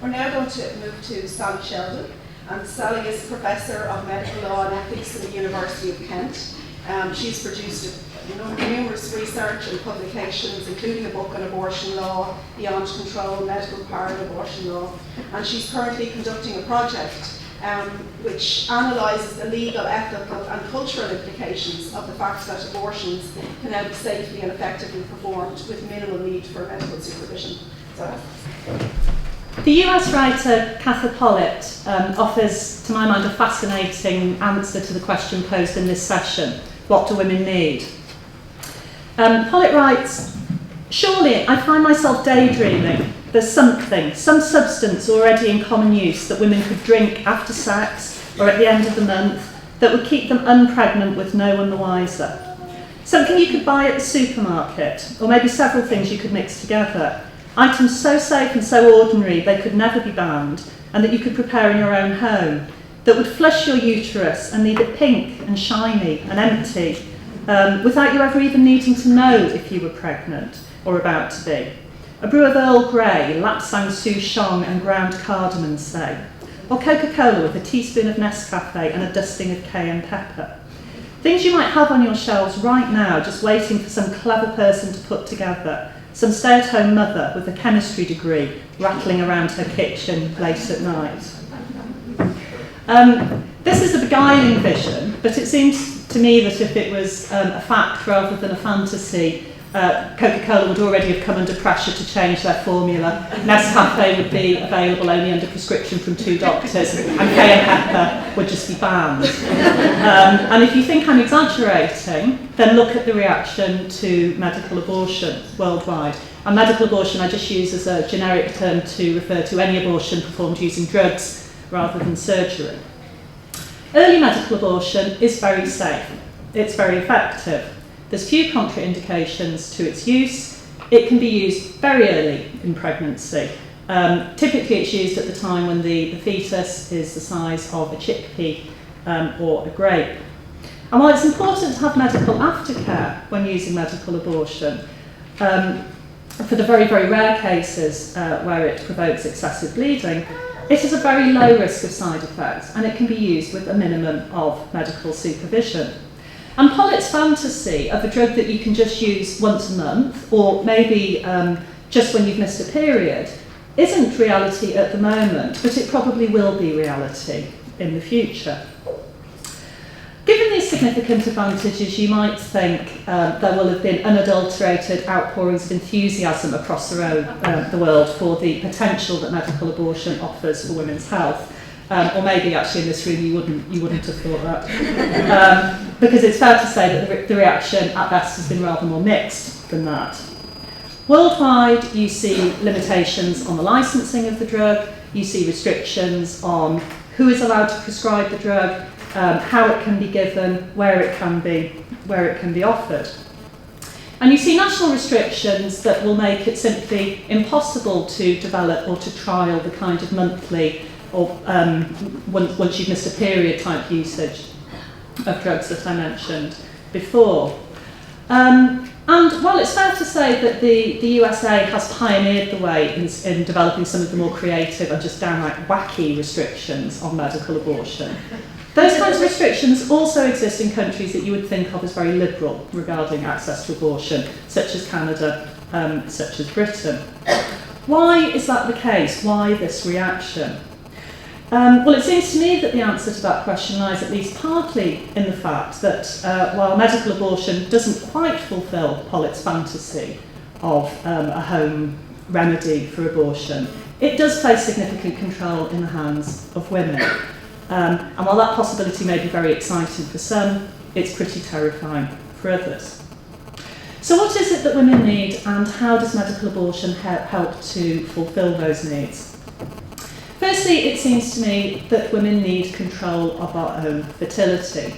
We're now going to move to Sally Sheldon. And Sally is Professor of Medical Law and Ethics at the University of Kent. She's produced numerous research and publications, including a book on abortion law, Beyond Control, Medical Power and Abortion Law. And she's currently conducting a project which analyses the legal, ethical and cultural implications of the fact that abortions can now be safely and effectively performed with minimal need for medical supervision. So, the US writer Cather Pollitt offers, to my mind, a fascinating answer to the question posed in this session: what do women need? Pollitt writes, "Surely I find myself daydreaming. There's something, some substance already in common use that women could drink after sex or at the end of the month that would keep them unpregnant with no one the wiser. Something you could buy at the supermarket, or maybe several things you could mix together. Items so safe and so ordinary they could never be banned, and that you could prepare in your own home, that would flush your uterus and leave it pink and shiny and empty, without you ever even needing to know if you were pregnant or about to be. A brew of Earl Grey, lapsang souchong and ground cardamom, say. Or Coca-Cola with a teaspoon of Nescafe and a dusting of cayenne pepper. Things you might have on your shelves right now, just waiting for some clever person to put together. Some stay-at-home mother with a chemistry degree rattling around her kitchen late at night." This is a beguiling vision, but it seems to me that if it was a fact rather than a fantasy, Coca-Cola would already have come under pressure to change their formula. Nescafe would be available only under prescription from 2 doctors, and cayenne pepper would just be banned. And if you think I'm exaggerating, then look at the reaction to medical abortion worldwide. And medical abortion I just use as a generic term to refer to any abortion performed using drugs rather than surgery. Early medical abortion is very safe. It's very effective. There's few contraindications to its use. It can be used very early in pregnancy. Typically it's used at the time when the fetus is the size of a chickpea or a grape. And while it's important to have medical aftercare when using medical abortion, for the very, very rare cases where it provokes excessive bleeding, it has a very low risk of side effects, and it can be used with a minimum of medical supervision. And Pollitt's fantasy of a drug that you can just use once a month, or maybe just when you've missed a period, isn't reality at the moment, but it probably will be reality in the future. Given these significant advantages, you might think there will have been unadulterated outpourings of enthusiasm across the world for the potential that medical abortion offers for women's health. Or maybe actually in this room you wouldn't have thought that. Because it's fair to say that the reaction at best has been rather more mixed than that. Worldwide, you see limitations on the licensing of the drug, you see restrictions on who is allowed to prescribe the drug, how it can be given, where it can be offered. And you see national restrictions that will make it simply impossible to develop or to trial the kind of monthly or once you've missed a period type usage of drugs that I mentioned before. And while it's fair to say that the USA has pioneered the way in developing some of the more creative and just downright wacky restrictions on medical abortion, those kinds of restrictions also exist in countries that you would think of as very liberal regarding access to abortion, such as Canada, such as Britain. Why is that the case? Why this reaction? Well, it seems to me that the answer to that question lies at least partly in the fact that while medical abortion doesn't quite fulfil Pollitt's fantasy of a home remedy for abortion, it does place significant control in the hands of women. And while that possibility may be very exciting for some, it's pretty terrifying for others. So what is it that women need, and how does medical abortion help to fulfil those needs? Firstly, it seems to me that women need control of our own fertility.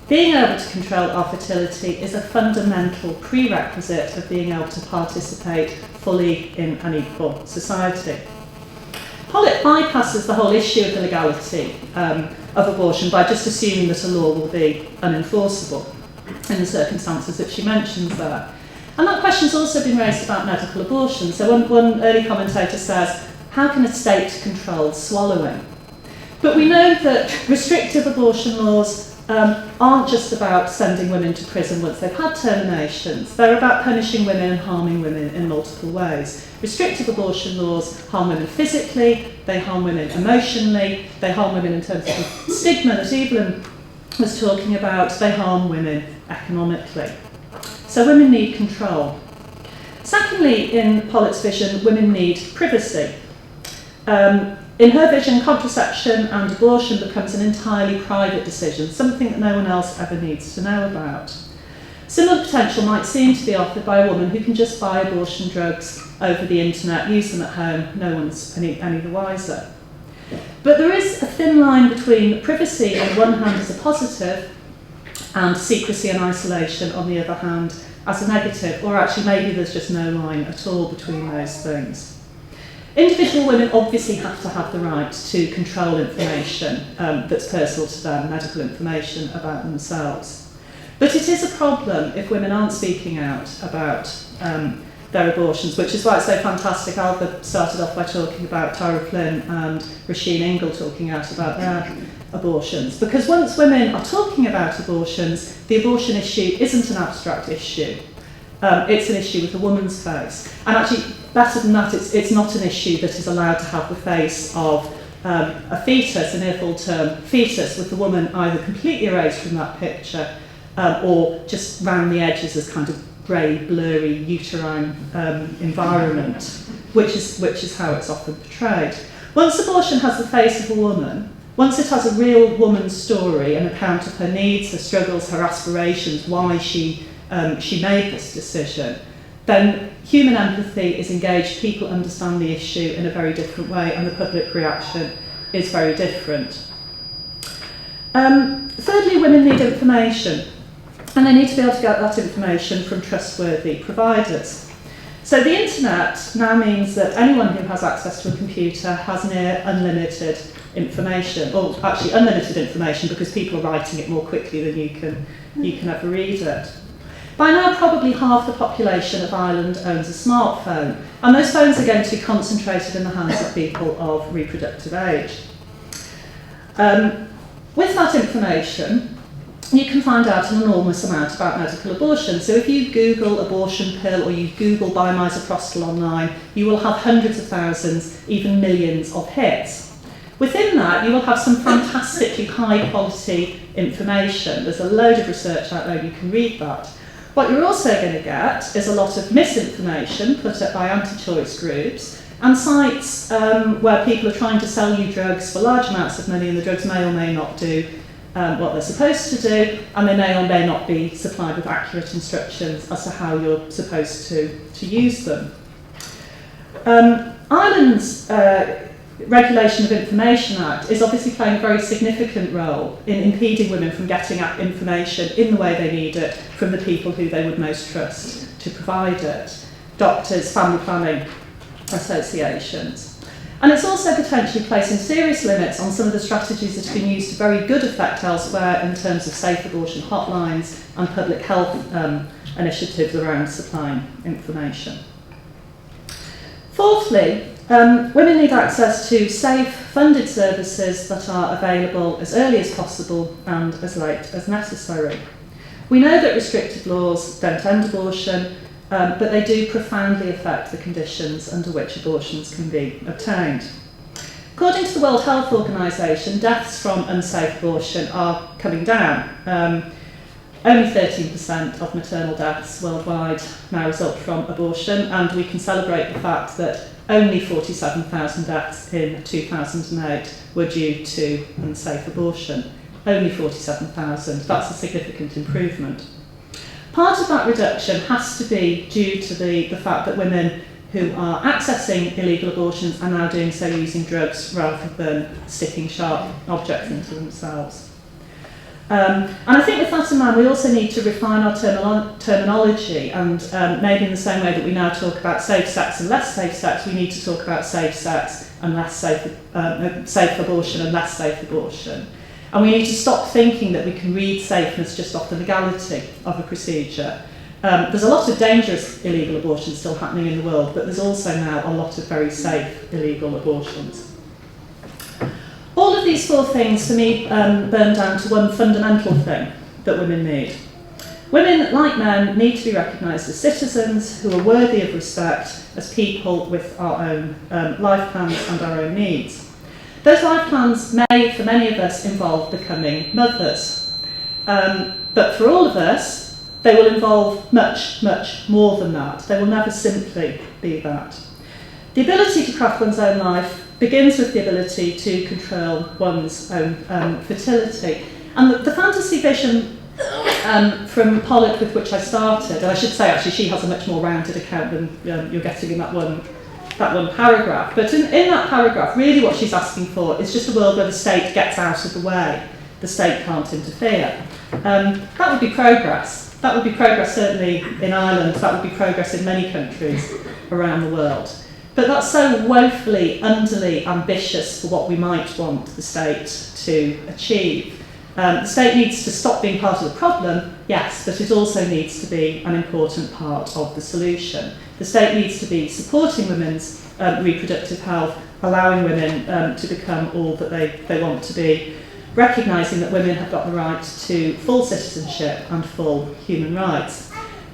Being able to control our fertility is a fundamental prerequisite of being able to participate fully in an equal society. Pollitt bypasses the whole issue of the legality of abortion by just assuming that a law will be unenforceable in the circumstances that she mentions there. And that question's also been raised about medical abortion. So one early commentator says, how can a state control swallowing? But we know that restrictive abortion laws aren't just about sending women to prison once they've had terminations. They're about punishing women and harming women in multiple ways. Restrictive abortion laws harm women physically, they harm women emotionally, they harm women in terms of the stigma that Evelyn was talking about, they harm women economically. So women need control. Secondly, in Pollitt's vision, women need privacy. In her vision, contraception and abortion becomes an entirely private decision, something that no one else ever needs to know about. Similar potential might seem to be offered by a woman who can just buy abortion drugs over the internet, use them at home, no one's any the wiser. But there is a thin line between privacy on the one hand as a positive and secrecy and isolation on the other hand as a negative, or actually maybe there's just no line at all between those things. Individual women obviously have to have the right to control information that's personal to them, medical information about themselves. But it is a problem if women aren't speaking out about their abortions, which is why it's so fantastic. Alva started off by talking about Tara Flynn and Rasheen Ingle talking out about their abortions. Because once women are talking about abortions, the abortion issue isn't an abstract issue. It's an issue with a woman's face. And actually, better than that, it's not an issue that is allowed to have the face of a fetus, an earful term fetus, with the woman either completely erased from that picture or just round the edges as kind of grey, blurry, uterine environment, which is how it's often portrayed. Once abortion has the face of a woman, once it has a real woman's story, an account of her needs, her struggles, her aspirations, why she made this decision, then human empathy is engaged, people understand the issue in a very different way, and the public reaction is very different. Thirdly, women need information, and they need to be able to get that information from trustworthy providers. So the internet now means that anyone who has access to a computer has near unlimited information, or actually unlimited information because people are writing it more quickly than you can ever read it. By now, probably half the population of Ireland owns a smartphone, and those phones are going to be concentrated in the hands of people of reproductive age. With that information, you can find out an enormous amount about medical abortion. So if you Google abortion pill or you Google biomisoprostol online, you will have hundreds of thousands, even millions of hits. Within that, you will have some fantastically high quality information. There's a load of research out there, you can read that. What you're also going to get is a lot of misinformation put up by anti-choice groups and sites where people are trying to sell you drugs for large amounts of money, and the drugs may or may not do what they're supposed to do, and they may or may not be supplied with accurate instructions as to how you're supposed to use them. Ireland's Regulation of Information Act is obviously playing a very significant role in impeding women from getting information in the way they need it from the people who they would most trust to provide it. Doctors, family planning associations. And it's also potentially placing serious limits on some of the strategies that have been used to very good effect elsewhere in terms of safe abortion hotlines and public health initiatives around supplying information. Fourthly, women need access to safe, funded services that are available as early as possible and as late as necessary. We know that restrictive laws don't end abortion, but they do profoundly affect the conditions under which abortions can be obtained. According to the World Health Organization, deaths from unsafe abortion are coming down. Only 13% of maternal deaths worldwide now result from abortion, and we can celebrate the fact that only 47,000 deaths in 2008 were due to unsafe abortion. Only 47,000. That's a significant improvement. Part of that reduction has to be due to the fact that women who are accessing illegal abortions are now doing so using drugs rather than sticking sharp objects into themselves. And I think with that in mind, we also need to refine our terminology, and maybe in the same way that we now talk about safe sex and less safe sex, we need to talk about safe sex and less safe abortion and less safe abortion. And we need to stop thinking that we can read safeness just off the legality of a procedure. There's a lot of dangerous illegal abortions still happening in the world, but there's also now a lot of very safe illegal abortions. All of these 4 things, for me, burn down to one fundamental thing that women need. Women, like men, need to be recognised as citizens who are worthy of respect, as people with our own life plans and our own needs. Those life plans may, for many of us, involve becoming mothers. But for all of us, they will involve much, much more than that. They will never simply be that. The ability to craft one's own life begins with the ability to control one's own fertility. And the fantasy vision from Pollock, with which I started, and I should say actually she has a much more rounded account than you're getting in that one paragraph. But in that paragraph, really what she's asking for is just a world where the state gets out of the way. The state can't interfere. That would be progress. That would be progress certainly in Ireland. That would be progress in many countries around the world. But that's so woefully, underly ambitious for what we might want the state to achieve. The state needs to stop being part of the problem, yes, but it also needs to be an important part of the solution. The state needs to be supporting women's reproductive health, allowing women to become all that they want to be, recognising that women have got the right to full citizenship and full human rights.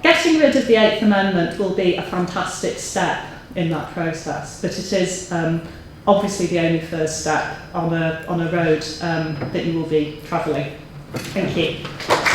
Getting rid of the Eighth Amendment will be a fantastic step in that process, but it is obviously the only first step on a road that you will be travelling. Thank you.